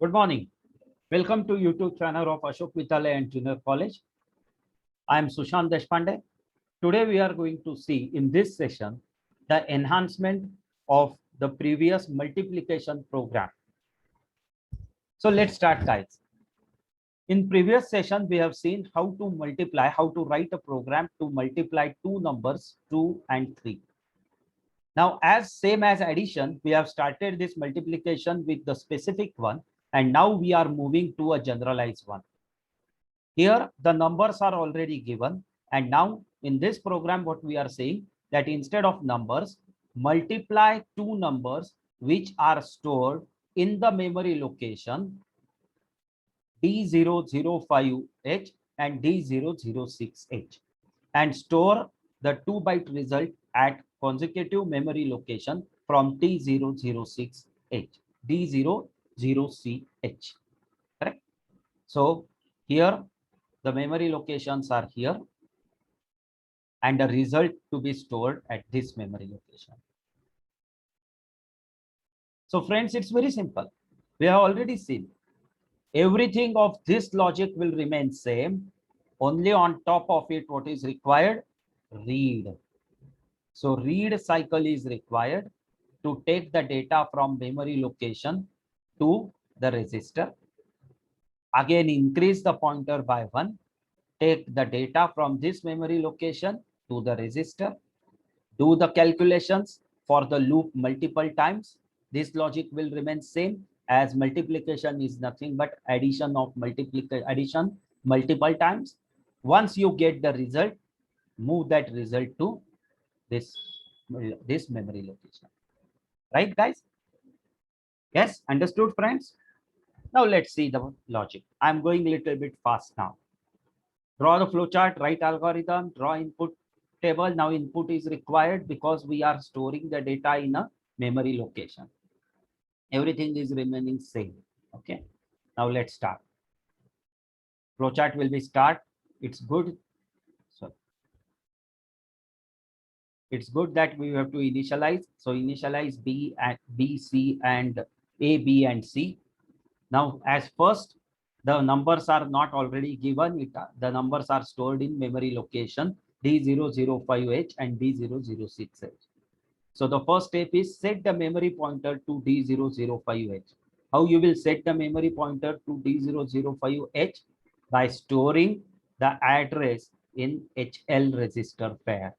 Good morning. Welcome to YouTube channel of Ashok Vidyalaya and Junior College. I am Sushant Deshpande. Today we are going to see in this session the enhancement of the previous multiplication program. So let's start, guys. In previous session, we have seen how to multiply, how to write a program to multiply two numbers, 2 and 3. Now, as same as addition, we have started this multiplication with the specific one, and now we are moving to a generalized one. Here, the numbers are already given, and now in this program, what we are saying that instead of numbers, multiply two numbers which are stored in the memory location D005H and D006H, and store the 2-byte result at consecutive memory location from D006H, D006H. Correct? So here the memory locations are here and the result to be stored at this memory location. So friends, it's very simple. We have already seen everything of this logic will remain same. Only on top of it, what is required? Read. So read cycle is required to take the data from memory location to the register. Again, increase the pointer by 1. Take the data from this memory location to the register. Do the calculations for the loop multiple times. This logic will remain same, as multiplication is nothing but addition of multiple times. Once you get the result, move that result to this memory location. Right, guys? Yes, understood, friends? Now let's see the logic. I'm going a little bit fast now. Draw the flowchart, write algorithm, draw input table. Now input is required because we are storing the data in a memory location. Everything is remaining same. Okay. Now let's start. Flowchart will be start. It's good. So it's good that we have to initialize. So initialize B, C, and A, B, and C. Now, as first, the numbers are not already given. The numbers are stored in memory location D005H and D006H. So the first step is set the memory pointer to D005H. How you will set the memory pointer to D005H? By storing the address in HL register pair.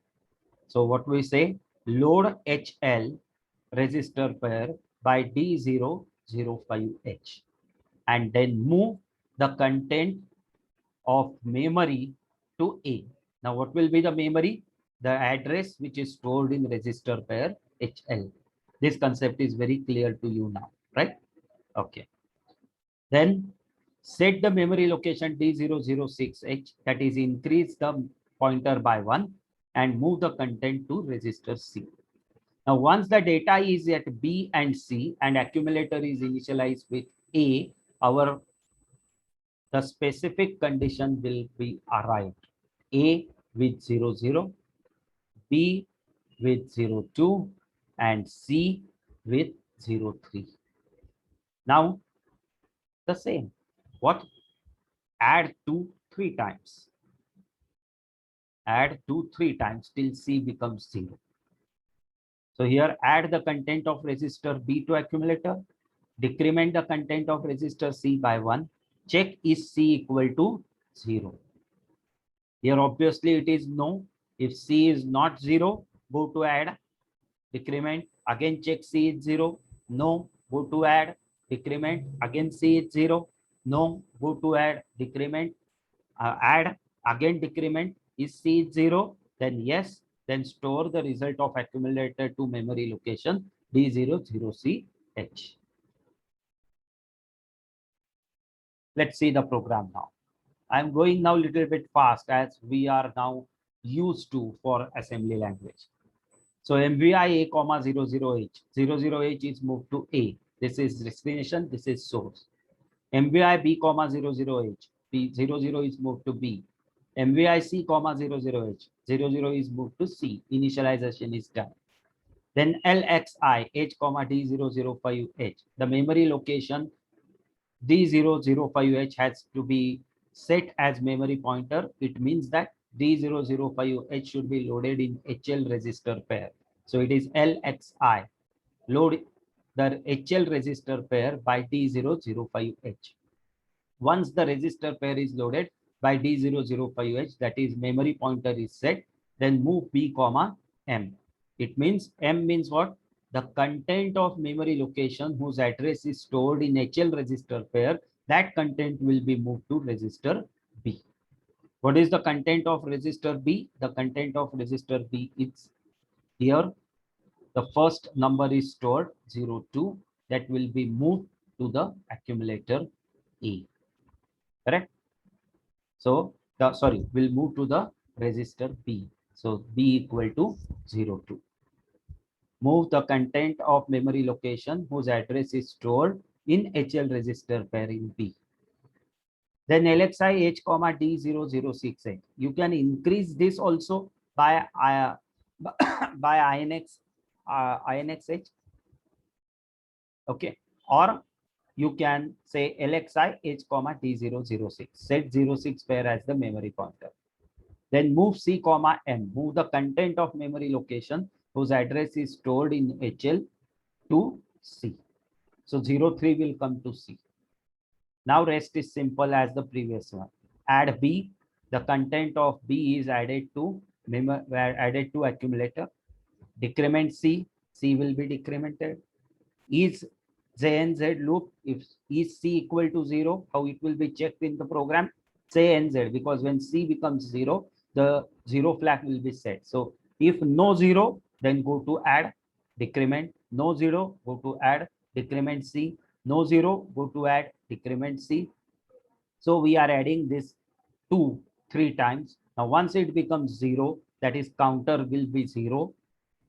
So what we say, load HL register pair by D005H, and then move the content of memory to A. Now what will be the memory? The address which is stored in register pair HL. This concept is very clear to you now, right? Okay. Then set the memory location D006H, that is increase the pointer by 1 and move the content to register C. Now once the data is at B and C and accumulator is initialized with A, the specific condition will be arrived. A with 00, B with 02, and C with 03. Now the same. What? Add 2 3 times. Add 2 3 times till C becomes 0. So here add the content of register B to accumulator, decrement the content of register C by 1, check is C equal to 0. Here obviously it is no. If C is not 0, go to add, decrement, again check C is 0, no, go to add, decrement, again C is 0, no, go to add, decrement, add, again decrement, is C 0, then yes, then store the result of accumulator to memory location D00CH. Let's see the program now. I'm going now a little bit fast as we are now used to for assembly language. So MVI A, 00H. 00H is moved to A. This is destination, this is source. MVI B, 00H. B00 is moved to B. MVI C, 00H. 00 is moved to C. Initialization is done. Then LXI H, D005H. The memory location D005H has to be set as memory pointer. It means that D005H should be loaded in HL register pair. So it is LXI. Load the HL register pair by D005H. Once the register pair is loaded by D005H, that is memory pointer is set, then move B comma M. It means M means what? The content of memory location whose address is stored in HL register pair, that content will be moved to register B. What is the content of register B? The content of register B is here. The first number is stored 02, that will be moved to the accumulator E. Correct? So the we'll move to the register B. So B equal to 02. Move the content of memory location whose address is stored in HL register pair in B. Then LXI H comma D0068. You can increase this also by by INX H. Okay. Or you can say LXI H comma D006. Set 06 pair as the memory pointer. Then move C comma M. Move the content of memory location whose address is stored in HL to C. So 03 will come to C. Now rest is simple as the previous one. Add B. The content of B is added to accumulator. Decrement C. C will be decremented. Is JNZ loop, if is C equal to 0, how it will be checked in the program? Say NZ, because when C becomes 0, the 0 flag will be set. So if no 0, then go to add decrement. No 0, go to add decrement C. No 0, go to add decrement C. So we are adding this 2 3 times. Now once it becomes 0, that is counter will be 0.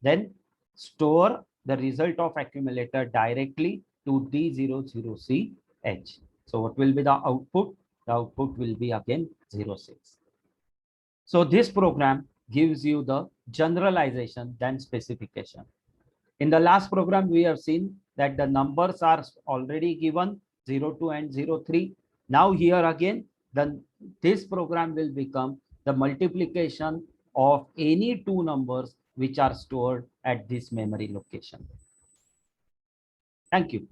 Then store the result of accumulator directly to D00CH. So what will be the output? The output will be again 06. So this program gives you the generalization than specification. In the last program, we have seen that the numbers are already given 02 and 03. Now here again, then this program will become the multiplication of any two numbers which are stored at this memory location. Thank you.